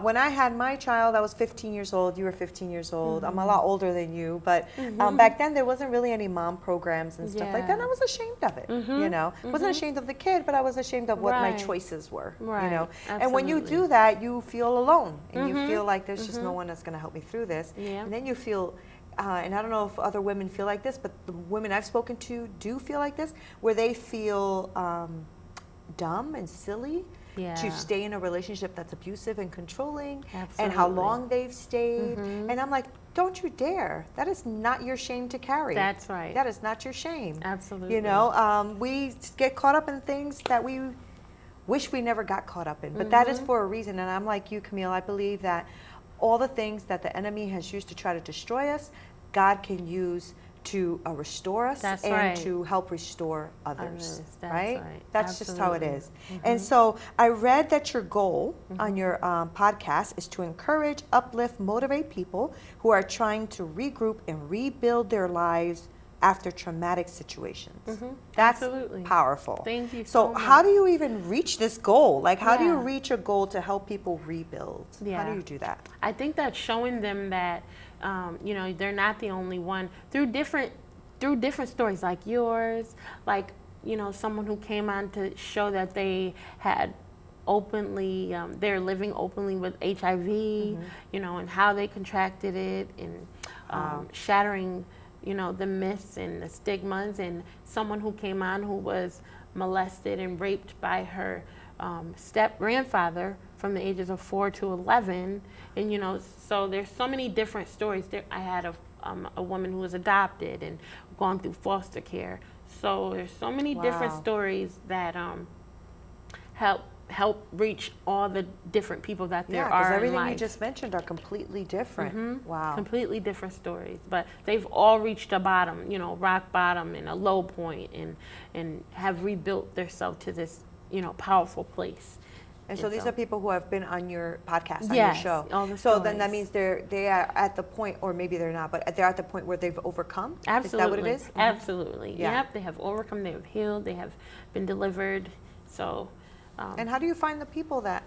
when I had my child, I was 15 years old. You were 15 years old. I'm a lot older than you, but back then there wasn't really any mom programs and stuff like that. And I was ashamed of it. Wasn't ashamed of the kid, but I was ashamed of what my Right. choices were. Right. And when you Absolutely. do that, you feel alone, and you feel like there's just no one that's going to help me through this. Yeah. And then you feel. And I don't know if other women feel like this, but the women I've spoken to do feel like this, where they feel dumb and silly Yeah. to stay in a relationship that's abusive and controlling, and how Absolutely. long they've stayed. And I'm like, don't you dare. That is not your shame to carry. That's right. That is not your shame. Absolutely. We get caught up in things that we wish we never got caught up in, but that is for a reason. And I'm like you, Camille, I believe that all the things that the enemy has used to try to destroy us, God can use to restore us That's and right. to help restore others, That's right? right. That's just how it Absolutely. is. And so I read that your goal on your podcast is to encourage, uplift, motivate people who are trying to regroup and rebuild their lives after traumatic situations. That's Absolutely. powerful. Thank you So so much. how do you even reach this goal? Like, how do you Yeah. reach a goal to help people rebuild? How Yeah. do you do that? I think that showing them that, they're not the only one through different stories like yours, like, someone who came on to show that they had openly, they're living openly with HIV, and how they contracted it, and shattering, the myths and the stigmas, and someone who came on who was molested and raped by her step grandfather from the ages of 4 to 11, and so there's so many different stories. I had a woman who was adopted and gone through foster care. So there's so many different Wow. stories that help reach all the different people that there Yeah, because are in everything you life. just mentioned are completely different. Wow. Completely different stories, but they've all reached a bottom, rock bottom and a low point, and have rebuilt themselves to this, powerful place. And so these are people who have been on your podcast, on Yes, your show. all the So then that stories. means they are at the point, or maybe they're not, but they're at the point where they've overcome? Absolutely. Is that what it is? Absolutely. Yeah. Yep. They have overcome. They have healed. They have been delivered. So, And how do you find the people that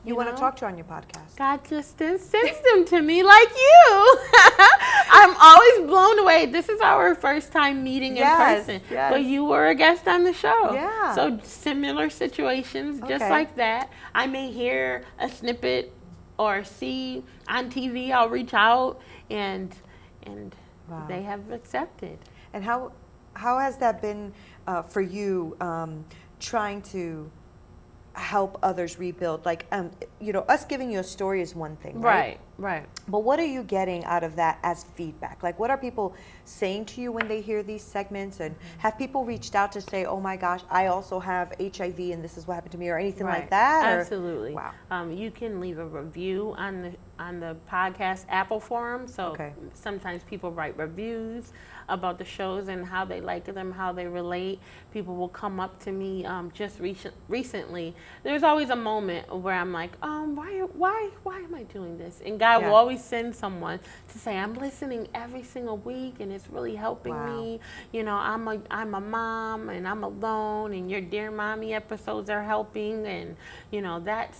you want to talk to on your podcast? God just sends them to me like you. I'm always blown away. This is our first time meeting in person. Yes. But you were a guest on the show. Yeah. So similar situations, just Okay. like that. I may hear a snippet or see on TV. I'll reach out, and Wow. they have accepted. And how has that been for you, trying to help others rebuild? Like, us giving you a story is one thing, right? Right. But what are you getting out of that as feedback? Like, what are people saying to you when they hear these segments? And have people reached out to say, oh my gosh, I also have HIV and this is what happened to me, or anything like that? Or- Absolutely. Wow. You can leave a review on the podcast Apple forum. So Okay. sometimes people write reviews about the shows and how they like them, how they relate. People will come up to me just recently. There's always a moment where I'm like, why am I doing this? And God will always send someone to say, I'm listening every single week and it's really helping me. I'm a mom and I'm alone, and your Dear Mommy episodes are helping. And that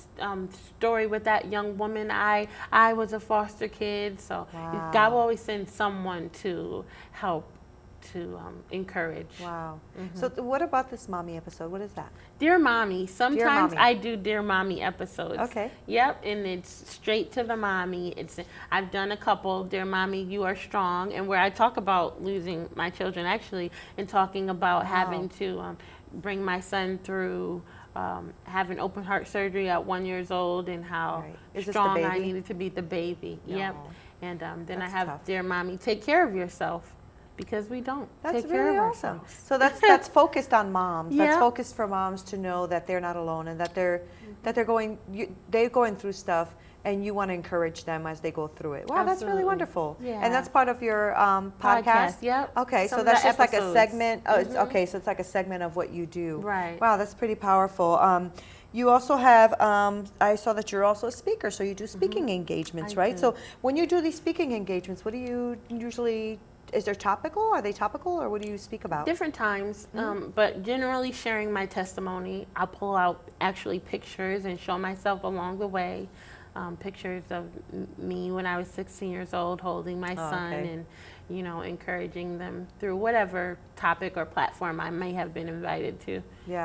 story with that young woman, I was a foster kid. So God will always send someone to help, to encourage. Wow. So what about this mommy episode? What is that? Dear Mommy. Sometimes Mommy. I do Dear Mommy episodes. Okay. Yep, and it's straight to the mommy. I've done a couple, Dear Mommy, You Are Strong, and where I talk about losing my children, actually, and talking about having to bring my son through having open heart surgery at 1 year old, and how Is this the strong I baby? needed to be, the baby. Yep. And then I That's have tough. Dear Mommy, Take Care of Yourself, because we don't That's take care really of awesome. ourselves. So that's focused on moms. That's Yeah. focused for moms to know that they're not alone, and that they're going through stuff, and you want to encourage them as they go through it. Wow, that's really Absolutely. wonderful. Yeah. And that's part of your podcast. Yep. Okay, Some so of that's the just like a episodes. segment. Oh, okay, so it's like a segment of what you do. Right. Wow, that's pretty powerful. You also have, I saw that you're also a speaker, so you do speaking engagements, I right? do. So when you do these speaking engagements, what do you usually, is there topical? Are they topical, or what do you speak about? Different times, but generally sharing my testimony. I'll pull out actually pictures and show myself along the way. Pictures of me when I was 16 years old holding my son, okay. and encouraging them through whatever topic or platform I may have been invited to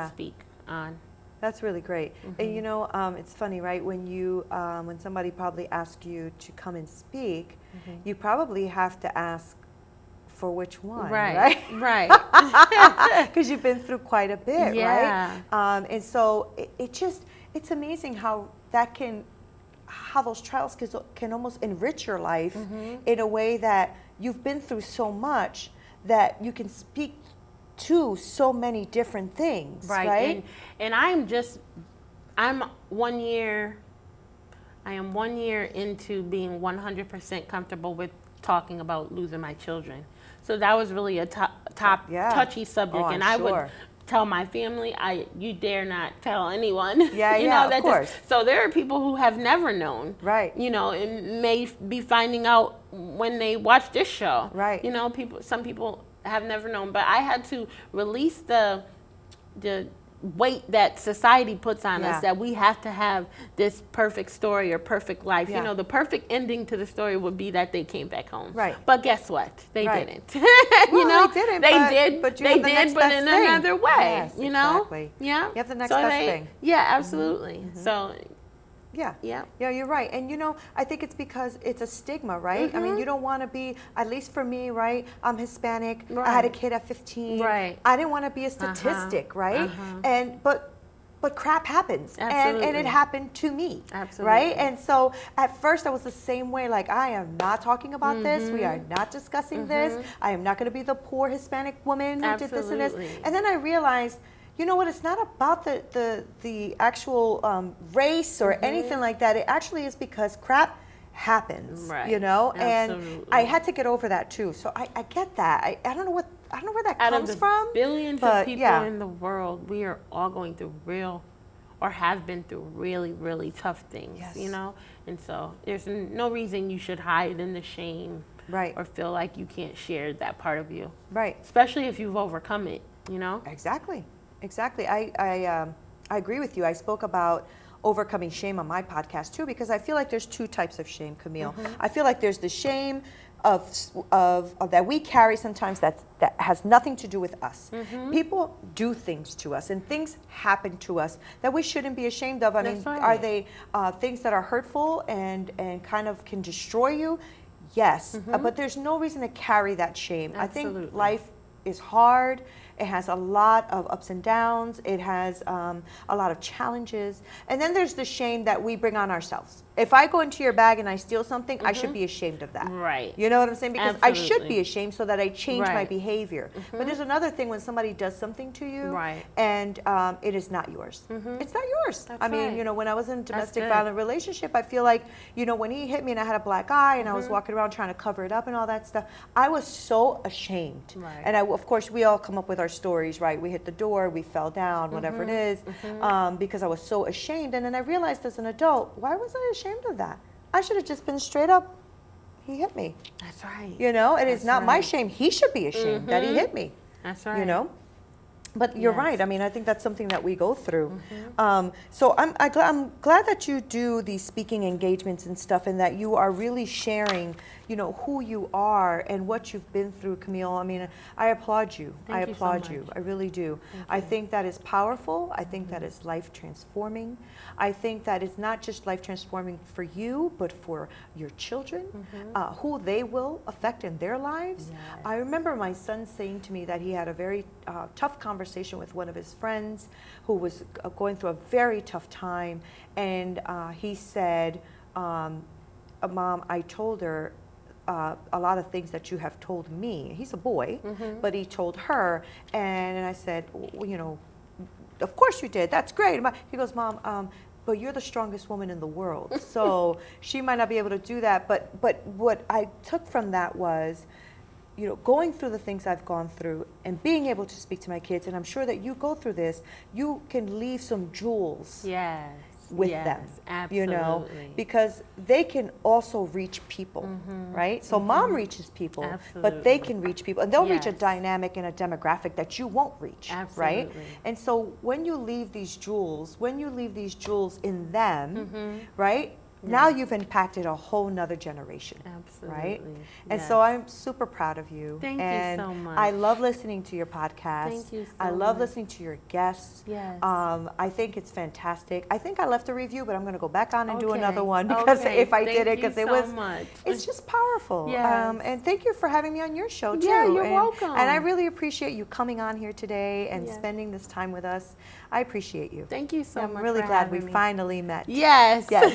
speak on. That's really great. And it's funny, right? When somebody probably asks you to come and speak, you probably have to ask for which one, right? Right. Because you've been through quite a bit, Yeah. right? And so it's amazing how those trials can almost enrich your life in a way that you've been through so much that you can speak to so many different things, right? And I'm 1 year I am 1 year into being 100% comfortable with talking about losing my children. So that was really a top Yeah. touchy subject, Oh, I'm and I would sure. tell my family, you dare not tell anyone. Yeah, you yeah, know, of that course. so there are people who have never known. Right. You know, and may be finding out when they watch this show. Right. You know, some people have never known, but I had to release the weight that society puts on Yeah. us, that we have to have this perfect story or perfect life. Yeah. You know, the perfect ending to the story would be that they came back home. Right. But guess what? They Right. didn't. Well, you know, they didn't, did, but you they have the did, next but best in thing. another way. Yes, you know, exactly. yeah. You have the next So best thing. Yeah, absolutely. So, Yeah. yeah. Yeah, you're right. And you know, I think it's because it's a stigma, right? I mean, you don't want to be, at least for me, right? I'm Hispanic. I had a Right. kid at 15. Right. I didn't want to be a statistic, right? And but crap happens. And it Absolutely. happened to me. Absolutely. Right? And so at first I was the same way, like, I am not talking about this. We are not discussing this. I am not going to be the poor Hispanic woman who did this and this. Absolutely. And then I realized, you know what, it's not about the actual race or anything like that. It actually is because crap happens, Right. you know? And Absolutely. I had to get over that too. So I get that. I don't know where that Out comes of the from. billions but of people yeah. in the world, we are all going through or have been through really, really tough things, Yes. you know? And so there's no reason you should hide in the shame Right. or feel like you can't share that part of you, Right. especially if you've overcome it, you know? Exactly. Exactly. I agree with you. I spoke about overcoming shame on my podcast too, because I feel like there's two types of shame, Camille. I feel like there's the shame of that we carry sometimes that has nothing to do with us. People do things to us and things happen to us that we shouldn't be ashamed of. I mean, That's right. are they things that are hurtful and kind of can destroy you? Yes, but there's no reason to carry that shame. I think Absolutely. life is hard. It has a lot of ups and downs. It has a lot of challenges. And then there's the shame that we bring on ourselves. If I go into your bag and I steal something, I should be ashamed of that. Right. You know what I'm saying? Because I should Absolutely. be ashamed so that I change my Right. behavior. But there's another thing when somebody does something to you Right. and it is not yours. It's not yours. That's I mean, right. you know, when I was in a domestic good. violent relationship, I feel like, you know, when he hit me and I had a black eye and I was walking around trying to cover it up and all that stuff, I was so ashamed. Right. And of course, we all come up with our stories, right? We hit the door, we fell down, whatever it is, because I was so ashamed. And then I realized as an adult, why was I ashamed of that? I should have just been straight up, he hit me. That's right. You know, it is That's not my right. shame. He should be ashamed that he hit me. That's right. You know? But you're Yes. right. I mean, I think that's something that we go through. So I'm glad that you do these speaking engagements and stuff, and that you are really sharing, you know, who you are and what you've been through, Camille. I mean, I applaud you. I Thank you so applaud you. much. I really do. I think that is powerful. I think that is life transforming. I think that it's not just life transforming for you, but for your children, who they will affect in their lives. Yes. I remember my son saying to me that he had a very tough conversation with one of his friends who was going through a very tough time. And he said, Mom, I told her a lot of things that you have told me. He's a boy, but he told her. And I said, well, you know, of course you did. That's great. He goes, Mom, but you're the strongest woman in the world. So she might not be able to do that. But what I took from that was, you know, going through the things I've gone through and being able to speak to my kids, and I'm sure that you go through this, you can leave some jewels Yes. with yes, them, absolutely. you know, because they can also reach people, right? So mom reaches people, but they Absolutely. can reach people, and they'll reach a Yes. dynamic and a demographic that you won't reach, right? Absolutely. And so when you leave these jewels, in them, right? Now you've impacted a whole nother generation, right? Absolutely. And so Yes. I'm super proud of you. Thank you and so much. I love listening to your podcast. Thank you so I love much. listening to your guests. Yes. I think it's fantastic. I think I left a review, but I'm going to go back on and do Okay. another one because Okay. if I did Thank it, because you it so was, much. it's just powerful. Yes. And thank you for having me on your show too. Yeah, you're and, welcome. And I really appreciate you coming on here today and Yes. spending this time with us. I appreciate you. Thank you so I'm much. really for glad we having me. finally met. Yes. Yes.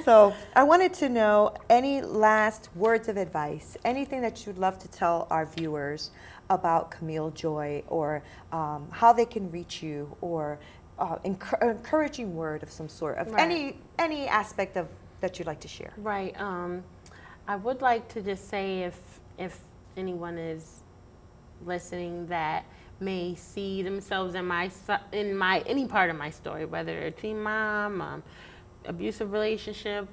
So I wanted to know any last words of advice, anything that you'd love to tell our viewers about Camille Joy, or how they can reach you, or encouraging word of some sort, of Right. any aspect of that you'd like to share? Right. I would like to just say if anyone is listening that may see themselves in my any part of my story, whether a teen mom, abusive relationship,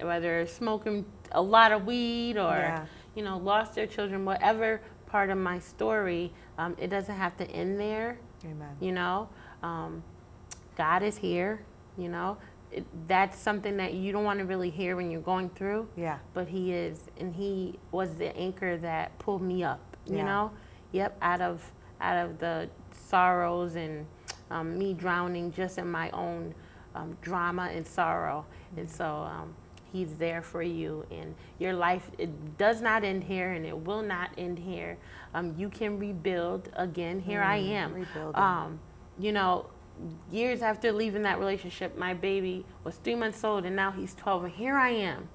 whether smoking a lot of weed or lost their children, whatever part of my story, it doesn't have to end there. Amen. God is here. That's something that you don't want to really hear when you're going through. Yeah. But He is, and He was the anchor that pulled me up. Yeah. Out of the sorrows and me drowning just in my own drama and sorrow. And so He's there for you, and your life, it does not end here, and it will not end here. You can rebuild again. Here I am. Rebuilding. Years after leaving that relationship, my baby was 3 months old, and now he's 12, and here I am,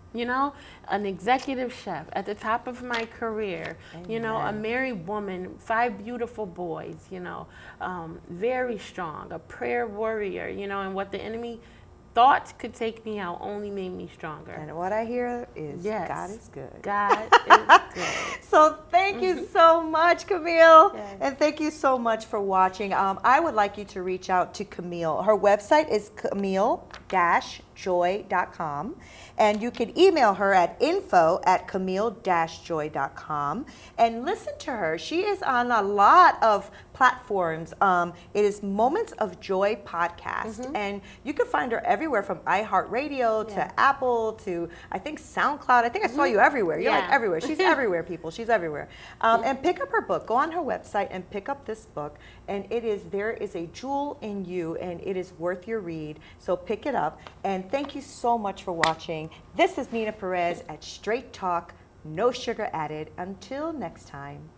an executive chef at the top of my career, Amen. A married woman, 5 beautiful boys, very strong, a prayer warrior, and what the enemy thought could take me out only made me stronger. And what I hear is Yes. God is good. God is good. So thank you so much, Camille. Yes. And thank you so much for watching. I would like you to reach out to Camille. Her website is camille-joy.com. And you can email her at info@camille-joy.com. And listen to her. She is on a lot of platforms. It is Moments of Joy podcast. And you can find her everywhere from iHeartRadio to Apple to, I think, SoundCloud. I think I saw you everywhere. You're like everywhere. She's everywhere, people. She's everywhere. And pick up her book. Go on her website and pick up this book. And there is a jewel in you, and it is worth your read. So pick it up. And thank you so much for watching. This is Neena Perez at Straight Talk, no sugar added. Until next time.